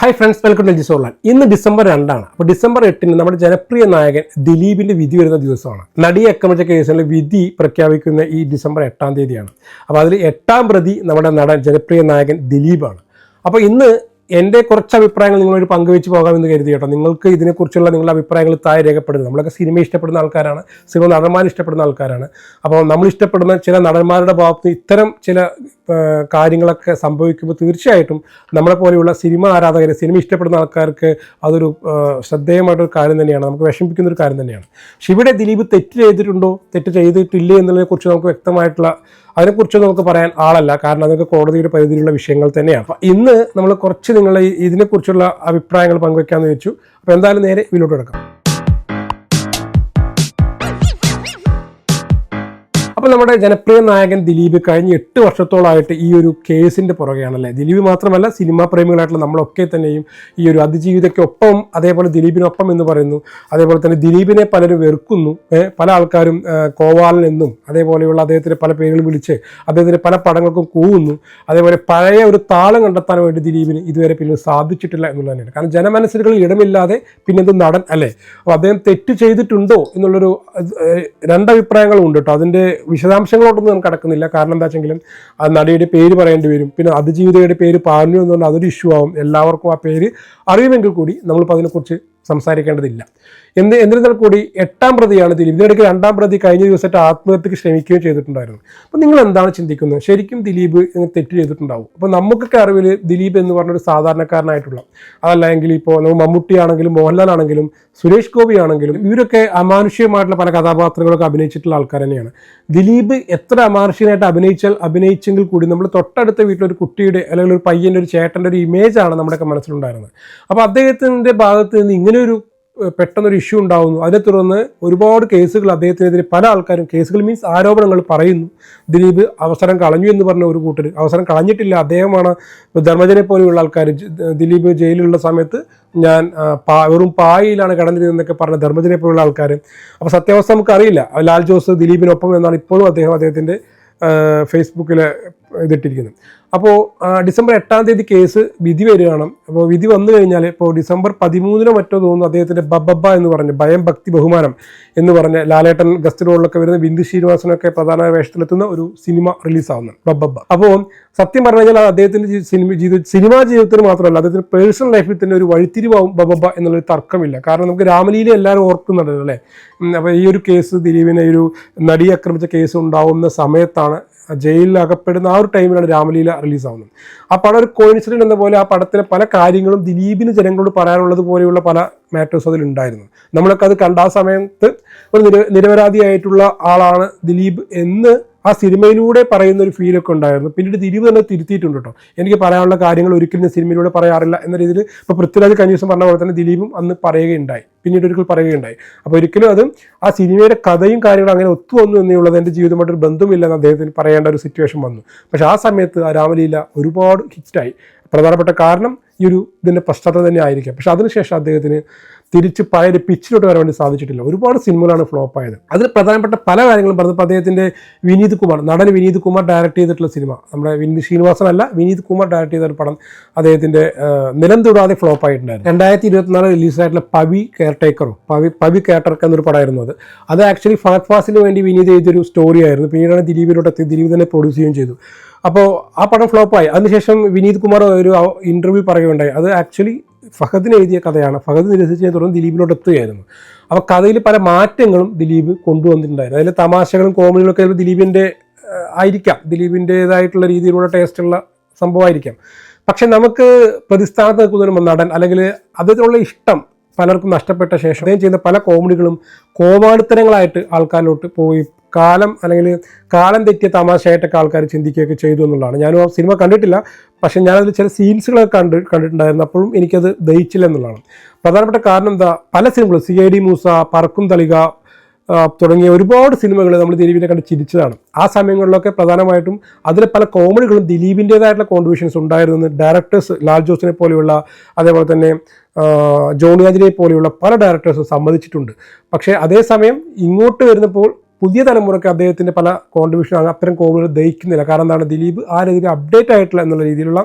Hi friends, welcome to ജിസോർലാൻ. ഇന്ന് December 2 അപ്പോൾ ഡിസംബർ 8 നമ്മുടെ ജനപ്രിയ നായകൻ ദിലീപിന്റെ വിധി വരുന്ന ദിവസമാണ്. നടിയെ ആക്രമിച്ച കേസിലെ വിധി പ്രഖ്യാപിക്കുന്ന ഈ ഡിസംബർ 8 അപ്പോൾ അതിൽ 8ാം പ്രതി നമ്മുടെ ജനപ്രിയ നായകൻ ദിലീപാണ്. അപ്പോൾ ഇന്ന് എൻ്റെ കുറച്ച് അഭിപ്രായങ്ങൾ നിങ്ങളൊരു പങ്കുവെച്ച് പോകാമെന്ന് കരുതി കേട്ടോ. നിങ്ങൾക്ക് ഇതിനെക്കുറിച്ചുള്ള നിങ്ങളുടെ അഭിപ്രായങ്ങൾ താഴെ രേഖപ്പെടുന്നത്. നമ്മളൊക്കെ സിനിമ ഇഷ്ടപ്പെടുന്ന ആൾക്കാരാണ്, സിനിമ നടന്മാർ ഇഷ്ടപ്പെടുന്ന ആൾക്കാരാണ്. അപ്പോൾ നമ്മൾ ഇഷ്ടപ്പെടുന്ന ചില നടന്മാരുടെ ഭാഗത്ത് ഇത്തരം ചില കാര്യങ്ങളൊക്കെ സംഭവിക്കുമ്പോൾ തീർച്ചയായിട്ടും നമ്മളെ പോലെയുള്ള സിനിമ ആരാധകർ, സിനിമ ഇഷ്ടപ്പെടുന്ന ആൾക്കാർക്ക് അതൊരു ശ്രദ്ധേയമായിട്ടൊരു കാര്യം തന്നെയാണ്, നമുക്ക് വിഷമിപ്പിക്കുന്ന ഒരു കാര്യം തന്നെയാണ്. പക്ഷെ ഇവിടെ ദിലീപ് തെറ്റ് ചെയ്തിട്ടുണ്ടോ, തെറ്റ് ചെയ്തിട്ടില്ലേ എന്നുള്ളതിനെക്കുറിച്ച് നമുക്ക് വ്യക്തമായിട്ടുള്ള അതിനെക്കുറിച്ച് നമുക്ക് പറയാൻ ആളല്ല, കാരണം അതൊക്കെ കോടതിയുടെ പരിധിയിലുള്ള വിഷയങ്ങൾ തന്നെയാണ്. അപ്പം ഇന്ന് നമ്മൾ കുറച്ച് നിങ്ങളെ ഇതിനെക്കുറിച്ചുള്ള അഭിപ്രായങ്ങൾ പങ്കുവെക്കാമെന്ന് വെച്ചു. അപ്പോൾ എന്തായാലും നേരെ ഇതിലോട്ട് കിടക്കാം. അപ്പോൾ നമ്മുടെ ജനപ്രിയ നായകൻ ദിലീപ് കഴിഞ്ഞ 8 വർഷത്തോളമായിട്ട് ഈ ഒരു കേസിൻ്റെ പുറകെയാണല്ലേ. ദിലീപ് മാത്രമല്ല, സിനിമാ പ്രേമികളായിട്ടുള്ള നമ്മളൊക്കെ തന്നെയും ഈ ഒരു അതിജീവിതയ്ക്കൊപ്പം, അതേപോലെ ദിലീപിനൊപ്പം എന്ന് പറയുന്നു. അതേപോലെ തന്നെ ദിലീപിനെ പലരും വെറുക്കുന്നു. പല ആൾക്കാരും കോവാലൻ എന്നും അതേപോലെയുള്ള അദ്ദേഹത്തിൻ്റെ പല പേരുകൾ വിളിച്ച് അദ്ദേഹത്തിൻ്റെ പല പടങ്ങൾക്കും കൂവുന്നു. അതേപോലെ പഴയ ഒരു താളം കണ്ടെത്താൻ വേണ്ടി ദിലീപിന് ഇതുവരെ പിന്നെ സാധിച്ചിട്ടില്ല എന്നുള്ളത് തന്നെയാണ്. കാരണം ജനമനസ്സുകളിൽ ഇടമില്ലാതെ പിന്നെന്ത് നടൻ അല്ലേ. അപ്പോൾ അദ്ദേഹം തെറ്റ് ചെയ്തിട്ടുണ്ടോ എന്നുള്ളൊരു രണ്ടഭിപ്രായങ്ങളും ഉണ്ട് കേട്ടോ. അതിൻ്റെ വിശദാംശങ്ങളോട്ടൊന്നും നമുക്ക് കടക്കുന്നില്ല. കാരണം എന്താ വെച്ചെങ്കിലും ആ നടിയുടെ പേര് പറയേണ്ടി വരും. പിന്നെ അതിജീവിതയുടെ പേര് പറഞ്ഞു എന്ന് പറഞ്ഞാൽ അതൊരു ഇഷ്യൂ ആവും. എല്ലാവർക്കും ആ പേര് അറിയുമെങ്കിൽ കൂടി നമ്മളിപ്പോൾ അതിനെക്കുറിച്ച് സംസാരിക്കേണ്ടതില്ല. എന്നിരുന്നാൽ കൂടി 8ാം പ്രതിയാണ് ദിലീപ്. ഇതിനിടയ്ക്ക് 2ാം പ്രതി കഴിഞ്ഞ ദിവസമായിട്ട് ആത്മഹത്യക്ക് ശ്രമിക്കുകയും ചെയ്തിട്ടുണ്ടായിരുന്നു. അപ്പോൾ നിങ്ങൾ എന്താണ് ചിന്തിക്കുന്നത്? ശരിക്കും ദിലീപ് തെറ്റ് ചെയ്തിട്ടുണ്ടാവും? അപ്പോൾ നമുക്കൊക്കെ അറിവിൽ ദിലീപ് എന്ന് പറഞ്ഞൊരു സാധാരണക്കാരനായിട്ടുള്ള, അതല്ലെങ്കിൽ ഇപ്പോൾ മമ്മൂട്ടി ആണെങ്കിലും മോഹൻലാൽ ആണെങ്കിലും സുരേഷ് ഗോപി ആണെങ്കിലും ഇവരൊക്കെ അമാനുഷികമായിട്ടുള്ള പല കഥാപാത്രങ്ങളൊക്കെ അഭിനയിച്ചിട്ടുള്ള ആൾക്കാർ തന്നെയാണ്. ദിലീപ് എത്ര അമാനുഷികനായിട്ട് അഭിനയിച്ചെങ്കിൽ കൂടി നമ്മൾ തൊട്ടടുത്ത വീട്ടിലൊരു കുട്ടിയുടെ അല്ലെങ്കിൽ ഒരു പയ്യൻ്റെ, ഒരു ചേട്ടൻ്റെ ഒരു ഇമേജാണ് നമ്മുടെയൊക്കെ മനസ്സിലുണ്ടായിരുന്നത്. അപ്പോൾ അദ്ദേഹത്തിൻ്റെ ഭാഗത്ത് നിന്ന് ഇങ്ങനെയൊരു പെട്ടെന്നൊരു ഇഷ്യൂ ഉണ്ടാകുന്നു. അതിനെ തുടർന്ന് ഒരുപാട് കേസുകൾ അദ്ദേഹത്തിനെതിരെ പല ആൾക്കാരും, കേസുകൾ മീൻസ് ആരോപണങ്ങൾ പറയുന്നു. ദിലീപ് അവസരം കളഞ്ഞു എന്ന് പറഞ്ഞ ഒരു കൂട്ടർ, അവസരം കളഞ്ഞിട്ടില്ല, അദ്ദേഹമാണ് ധർമ്മജനെ പോലെയുള്ള ആൾക്കാർ. ദിലീപ് ജയിലിലുള്ള സമയത്ത് ഞാൻ വെറും പായിലാണ് കിടന്നിരുന്നതെന്നൊക്കെ പറഞ്ഞ ധർമ്മജനെ പോലുള്ള ആൾക്കാർ. അപ്പോൾ സത്യാവസ്ഥ നമുക്കറിയില്ല. ലാൽ ജോസ് ദിലീപിനൊപ്പം എന്നാണ് ഇപ്പോഴും അദ്ദേഹത്തിൻ്റെ ഫേസ്ബുക്കിൽ ഇതിട്ടിരിക്കുന്നത്. അപ്പോൾ ഡിസംബർ 8 കേസ് വിധി വരികയാണ്. അപ്പോൾ വിധി വന്നു കഴിഞ്ഞാൽ ഇപ്പോൾ ഡിസംബർ 13 മറ്റോ തോന്നുന്നു അദ്ദേഹത്തിൻ്റെ ബബ്ബ എന്ന് പറഞ്ഞ് ഭയം ഭക്തി ബഹുമാനം എന്ന് പറഞ്ഞ് ലാലേട്ടൻ ഗസ്റ്റ് റോളിലൊക്കെ വരുന്ന ബിന്ദു ശ്രീനിവാസനൊക്കെ പ്രധാന വേഷത്തിലെത്തുന്ന ഒരു സിനിമ റിലീസാവുന്നു ബബ്ബ. അപ്പോൾ സത്യം പറഞ്ഞു കഴിഞ്ഞാൽ അദ്ദേഹത്തിൻ്റെ സിനിമാ ജീവിതത്തിന് മാത്രമല്ല, അദ്ദേഹത്തിൻ്റെ പേഴ്സണൽ ലൈഫിൽ തന്നെ ഒരു വഴിത്തിരിവാവും ബബ്ബ എന്നുള്ളൊരു തർക്കമില്ല. കാരണം നമുക്ക് രാമലീല എല്ലാവരും ഓർക്കുന്നുണ്ടല്ലോ അല്ലേ. അപ്പോൾ ഈ ഒരു കേസ്, ദിലീപിനെ ഒരു നടിയെ ആക്രമിച്ച കേസ് ഉണ്ടാവുന്ന സമയത്താണ്, ജയിലിൽ അകപ്പെടുന്ന ആ ഒരു ടൈമിലാണ് രാമലീല റിലീസാവുന്നത്. ആ പടം ഒരു കോയിൻസിഡന്റ് എന്ന പോലെ ആ പടത്തിലെ പല കാര്യങ്ങളും ദിലീപിന് ജനങ്ങളോട് പറയാനുള്ളത് പോലെയുള്ള പല മാറ്റേഴ്സ് അതിലുണ്ടായിരുന്നു. നമ്മളൊക്കെ അത് കണ്ട ആ സമയത്ത് ഒരു നിരപരാധിയായിട്ടുള്ള ആളാണ് ദിലീപ് എന്ന് ആ സിനിമയിലൂടെ പറയുന്ന ഒരു ഫീലൊക്കെ ഉണ്ടായിരുന്നു. പിന്നീട് ദിലീപ് തന്നെ തിരുത്തിയിട്ടുണ്ട് കേട്ടോ. എനിക്ക് പറയാനുള്ള കാര്യങ്ങൾ ഒരിക്കലും ഞാൻ സിനിമയിലൂടെ പറയാറില്ല എന്ന രീതിയിൽ ഇപ്പോൾ പൃഥ്വിരാജ് കഴിഞ്ഞ ദിവസം പറഞ്ഞ പോലെ തന്നെ ദിലീപും അന്ന് പറയുകയുണ്ടായി, പിന്നീട് ഒരിക്കൽ പറയുകയുണ്ടായി. അപ്പോൾ ഒരിക്കലും അത് ആ സിനിമയുടെ കഥയും കാര്യങ്ങളും അങ്ങനെ ഒത്തുവന്നു എന്നുള്ളത് എൻ്റെ ജീവിതമായിട്ടൊരു ബന്ധമില്ലെന്ന് അദ്ദേഹത്തിന് പറയേണ്ട ഒരു സിറ്റുവേഷൻ വന്നു. പക്ഷേ ആ സമയത്ത് ആ രാമലീല ഒരുപാട് ഹിറ്റായി. പ്രധാനപ്പെട്ട കാരണം ഈ ഒരു ഇതിൻ്റെ പശ്ചാത്തലം തന്നെ ആയിരിക്കാം. പക്ഷെ അതിനുശേഷം അദ്ദേഹത്തിന് തിരിച്ച് പഴയ പിച്ചിലോട്ട് വരാൻ വേണ്ടി സാധിച്ചിട്ടില്ല. ഒരുപാട് സിനിമകളാണ് ഫ്ലോപ്പ് ആയത്. അതിൽ പ്രധാനപ്പെട്ട പല കാര്യങ്ങളും പറഞ്ഞപ്പോൾ അദ്ദേഹത്തിൻ്റെ നടൻ വിനീത് കുമാർ ഡയറക്റ്റ് ചെയ്തിട്ടുള്ള സിനിമ, നമ്മുടെ വിനീത് ശ്രീനിവാസനല്ല, വിനീത് കുമാർ ഡയറക്റ്റ് ചെയ്ത ഒരു പടം അദ്ദേഹത്തിൻ്റെ നിലം തൊടാതെ ഫ്ലോപ്പ് ആയിട്ടുണ്ടായിരുന്നു. 2024 റിലീസായിട്ടുള്ള പവി കെയർ ടേക്കർ എന്നൊരു പടമായിരുന്നു അത്. അത് ആക്ച്വലി ഫഹദ് ഫാസിലിന് വേണ്ടി വിനീത് ചെയ്തൊരു സ്റ്റോറി ആയിരുന്നു. പിന്നീടാണ് ദിലീപിലോട്ട് എത്തി, ദിലീപ് തന്നെ പ്രൊഡ്യൂസ് ചെയ്യുകയും ചെയ്തു. അപ്പോൾ ആ പടം ഫ്ലോപ്പായി. അതിനുശേഷം വിനീത് കുമാർ ഒരു ഇൻ്റർവ്യൂ പറയുകയുണ്ടായി, അത് ആക്ച്വലി ഫഹദിന് എഴുതിയ കഥയാണ്, ഫഹദ് നിരസിച്ചതിനെ തുടർന്ന് ദിലീപിലോട്ട് എത്തുകയായിരുന്നു. അപ്പോൾ കഥയിൽ പല മാറ്റങ്ങളും ദിലീപ് കൊണ്ടുവന്നിട്ടുണ്ടായിരുന്നു. അതിൽ തമാശകളും കോമഡികളൊക്കെ ദിലീപിൻ്റെ ആയിരിക്കാം, ദിലീപിൻ്റേതായിട്ടുള്ള രീതിയിലുള്ള ടേസ്റ്റുള്ള സംഭവമായിരിക്കാം. പക്ഷെ നമുക്ക് പ്രതിസ്ഥാനത്ത് നിൽക്കുന്ന ഒരു നടൻ അല്ലെങ്കിൽ അതിനുള്ള ഇഷ്ടം പലർക്കും നഷ്ടപ്പെട്ട ശേഷം അദ്ദേഹം ചെയ്യുന്ന പല കോമഡികളും കോമാളിത്തരങ്ങളായിട്ട് ആൾക്കാരിലോട്ട് പോയി കാലം തെറ്റിയ തമാശയായിട്ടൊക്കെ ആൾക്കാർ ചിന്തിക്കുകയൊക്കെ ചെയ്തു എന്നുള്ളതാണ്. ഞാനും ആ സിനിമ കണ്ടിട്ടില്ല, പക്ഷേ ഞാനതിൽ ചില സീൻസുകളൊക്കെ കണ്ടിട്ടുണ്ടായിരുന്നു. അപ്പോഴും എനിക്കത് ദഹിച്ചില്ല എന്നുള്ളതാണ്. പ്രധാനപ്പെട്ട കാരണം എന്താ, പല സിനിമകളും CID മൂസ, പറക്കും തളിക തുടങ്ങിയ ഒരുപാട് സിനിമകൾ നമ്മൾ ദിലീപിനെ കണ്ട് ചിരിച്ചതാണ്. ആ സമയങ്ങളിലൊക്കെ പ്രധാനമായിട്ടും അതിലെ പല കോമഡികളും ദിലീപിൻ്റേതായിട്ടുള്ള കോൺട്രിബ്യൂഷൻസ് ഉണ്ടായിരുന്നു. ഡയറക്ടേഴ്സ് ലാൽ ജോസിനെ പോലെയുള്ള, അതേപോലെ തന്നെ ജോണി ആന്റണിയെ പോലെയുള്ള പല ഡയറക്ടേഴ്സും സമ്മതിച്ചിട്ടുണ്ട്. പക്ഷേ അതേസമയം ഇങ്ങോട്ട് വരുന്നപ്പോൾ പുതിയ തലമുറയ്ക്ക് അദ്ദേഹത്തിൻ്റെ പല കോൺട്രിബ്യൂഷൻ അത്തരം കോമഡികൾ ദഹിക്കുന്നില്ല. കാരണം എന്താണ്, ദിലീപ് ആ രീതിയിൽ അപ്ഡേറ്റ് ആയിട്ടില്ല എന്നുള്ള രീതിയിലുള്ള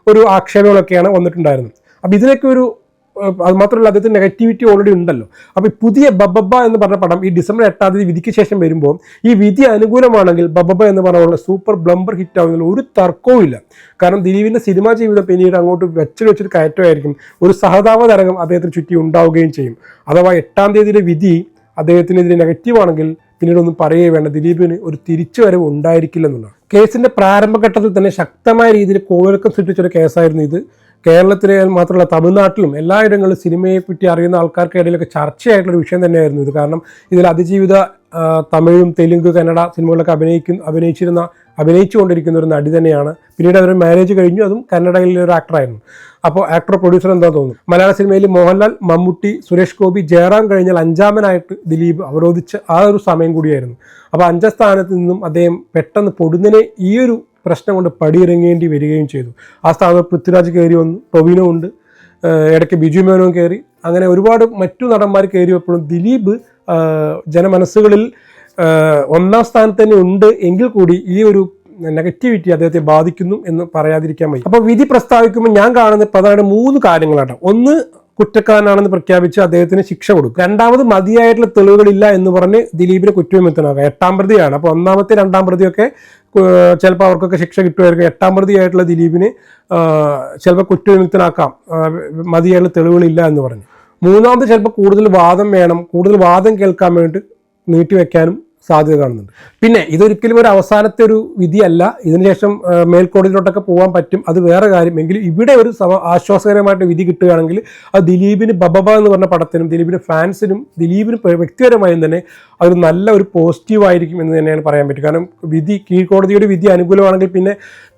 ഒരു ആക്ഷേപങ്ങളൊക്കെയാണ് വന്നിട്ടുണ്ടായിരുന്നത്. അപ്പോൾ ഇതിനൊക്കെ ഒരു അത് മാത്രമല്ല അദ്ദേഹത്തിന് നെഗറ്റിവിറ്റി ഓൾറെഡി ഉണ്ടല്ലോ. അപ്പോൾ പുതിയ ബബബ എന്ന് പറഞ്ഞ പടം ഈ ഡിസംബർ 8 വിധിക്ക് ശേഷം വരുമ്പോൾ ഈ വിധി അനുകൂലമാണെങ്കിൽ ബബബ എന്ന് പറഞ്ഞ സൂപ്പർ ബ്ലംബർ ഹിറ്റ് ആവുന്നതിൽ ഒരു തർക്കവും ഇല്ല. കാരണം ദിലീപിൻ്റെ സിനിമാ ജീവിതം പിന്നീട് അങ്ങോട്ട് വെച്ചൊരു കയറ്റമായിരിക്കും. ഒരു സഹതാപ തരംഗം അദ്ദേഹത്തിന് ചുറ്റി ഉണ്ടാവുകയും ചെയ്യും. അഥവാ 8 വിധി അദ്ദേഹത്തിനെതിരെ നെഗറ്റീവ് ആണെങ്കിൽ പിന്നീട് ഒന്നും പറയുകയേ വേണ്ട, ദിലീപിന് ഒരു തിരിച്ചുവരവ് ഉണ്ടായിരിക്കില്ല എന്നുള്ളതാണ്. കേസിന്റെ പ്രാരംഭഘട്ടത്തിൽ തന്നെ ശക്തമായ രീതിയിൽ കോളിളക്കം സൃഷ്ടിച്ചൊരു കേസായിരുന്നു ഇത്. കേരളത്തിലെ മാത്രമല്ല തമിഴ്നാട്ടിലും എല്ലായിടങ്ങളിലും സിനിമയെപ്പറ്റി അറിയുന്ന ആൾക്കാർക്കിടയിലൊക്കെ ചർച്ചയായിട്ടുള്ളൊരു വിഷയം തന്നെയായിരുന്നു ഇത്. കാരണം ഇതിൽ അതിജീവിത തമിഴും തെലുങ്ക് കന്നഡ സിനിമകളൊക്കെ അഭിനയിച്ചുകൊണ്ടിരിക്കുന്ന ഒരു നടി തന്നെയാണ്. പിന്നീട് അവർ മാരേജ് കഴിഞ്ഞു, അതും കന്നഡയിലെ ഒരു ആക്ടറായിരുന്നു. അപ്പോൾ ആക്ടർ പ്രൊഡ്യൂസർ എന്താ തോന്നുന്നു. മലയാള സിനിമയിൽ മോഹൻലാൽ, മമ്മൂട്ടി, സുരേഷ് ഗോപി, ജയറാം കഴിഞ്ഞാൽ 5ാമനായിട്ട് ദിലീപ് അവരോധിച്ച ആ ഒരു സമയം കൂടിയായിരുന്നു. അപ്പോൾ 5ാം സ്ഥാനത്ത് നിന്നും അദ്ദേഹം പെട്ടെന്ന് പൊടുന്നനെ ഈ ഒരു പ്രശ്നം കൊണ്ട് പടിയിറങ്ങേണ്ടി വരികയും ചെയ്തു. ആ സ്ഥാനത്ത് പൃഥ്വിരാജ് കയറി വന്നു, ടൊവിനോ ഉണ്ട്, ഇടയ്ക്ക് ബിജു മേനോൻ കയറി, അങ്ങനെ ഒരുപാട് മറ്റു നടന്മാർ കയറിയപ്പോഴും ദിലീപ് ജനമനസ്സുകളിൽ 1ാം സ്ഥാനത്ത് തന്നെ ഉണ്ട് എങ്കിൽ കൂടി ഈ ഒരു നെഗറ്റിവിറ്റി അദ്ദേഹത്തെ ബാധിക്കുന്നു എന്ന് പറയാതിരിക്കാൻ വയ്യ. അപ്പോൾ വിധി പ്രസ്താവിക്കുമ്പോൾ ഞാൻ കാണുന്ന പ്രധാനമായിട്ട് 3 കാര്യങ്ങളാണ്. ഒന്ന്, കുറ്റക്കാരനാണെന്ന് പ്രഖ്യാപിച്ച് അദ്ദേഹത്തിന് ശിക്ഷ കൊടുക്കും. 2ാമത്, മതിയായിട്ടുള്ള തെളിവുകളില്ല എന്ന് പറഞ്ഞ് ദിലീപിനെ കുറ്റവിമുക്തനാക്കുക. 8ാം പ്രതിയാണ്. അപ്പോൾ 1ാമത്തെ 2ാം പ്രതിയൊക്കെ ചിലപ്പോൾ അവർക്കൊക്കെ ശിക്ഷ കിട്ടുമായിരിക്കും. 8ാം പ്രതിയായിട്ടുള്ള ദിലീപിന് ചിലപ്പോൾ കുറ്റവിമുക്തനാക്കാം, മതിയായിട്ടുള്ള തെളിവുകളില്ല എന്ന് പറഞ്ഞ്. 3ാമത്, ചിലപ്പോൾ കൂടുതൽ വാദം വേണം, കൂടുതൽ വാദം കേൾക്കാൻ വേണ്ടി നീട്ടിവെക്കാനും സാധ്യത കാണുന്നുണ്ട്. പിന്നെ ഇതൊരിക്കലും ഒരു അവസാനത്തെ ഒരു വിധിയല്ല. ഇതിനുശേഷം മേൽക്കോടതിയിലോട്ടൊക്കെ പോകാൻ പറ്റും, അത് വേറെ കാര്യം. എങ്കിലും ഇവിടെ ഒരു ആശ്വാസകരമായിട്ട് വിധി കിട്ടുകയാണെങ്കിൽ അത് ദിലീപിന് ബബബ എന്ന് പറഞ്ഞ പടത്തിനും ദിലീപിന് ഫാൻസിനും ദിലീപിന് വ്യക്തിപരമായും തന്നെ അതൊരു നല്ല ഒരു പോസിറ്റീവായിരിക്കും എന്ന് തന്നെയാണ് പറയാൻ പറ്റും. കാരണം കീഴ്ക്കോടതിയുടെ വിധി അനുകൂലമാണെങ്കിൽ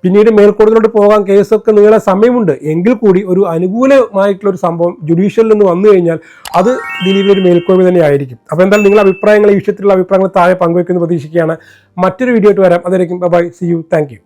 പിന്നീട് മേൽക്കോടതിയിലോട്ട് പോകാൻ കേസൊക്കെ നീളാൻ സമയമുണ്ട്. എങ്കിൽ കൂടി ഒരു അനുകൂലമായിട്ടുള്ള ഒരു സംഭവം ജുഡീഷ്യലിൽ നിന്ന് വന്നു കഴിഞ്ഞാൽ അത് ദിലീപിന് ഒരു മേൽക്കോയ്മ തന്നെ ആയിരിക്കും. അപ്പോൾ എന്തായാലും നിങ്ങളുടെ അഭിപ്രായങ്ങൾ, ഈ വിഷയത്തിലുള്ള അഭിപ്രായങ്ങൾ താഴെ പങ്കുവയ്ക്കുന്ന പ്രതീക്ഷിക്കുകയാണ്. മറ്റൊരു വീഡിയോ ആയിട്ട് വരാം. അതായിരിക്കും. Bye, see you, thank U.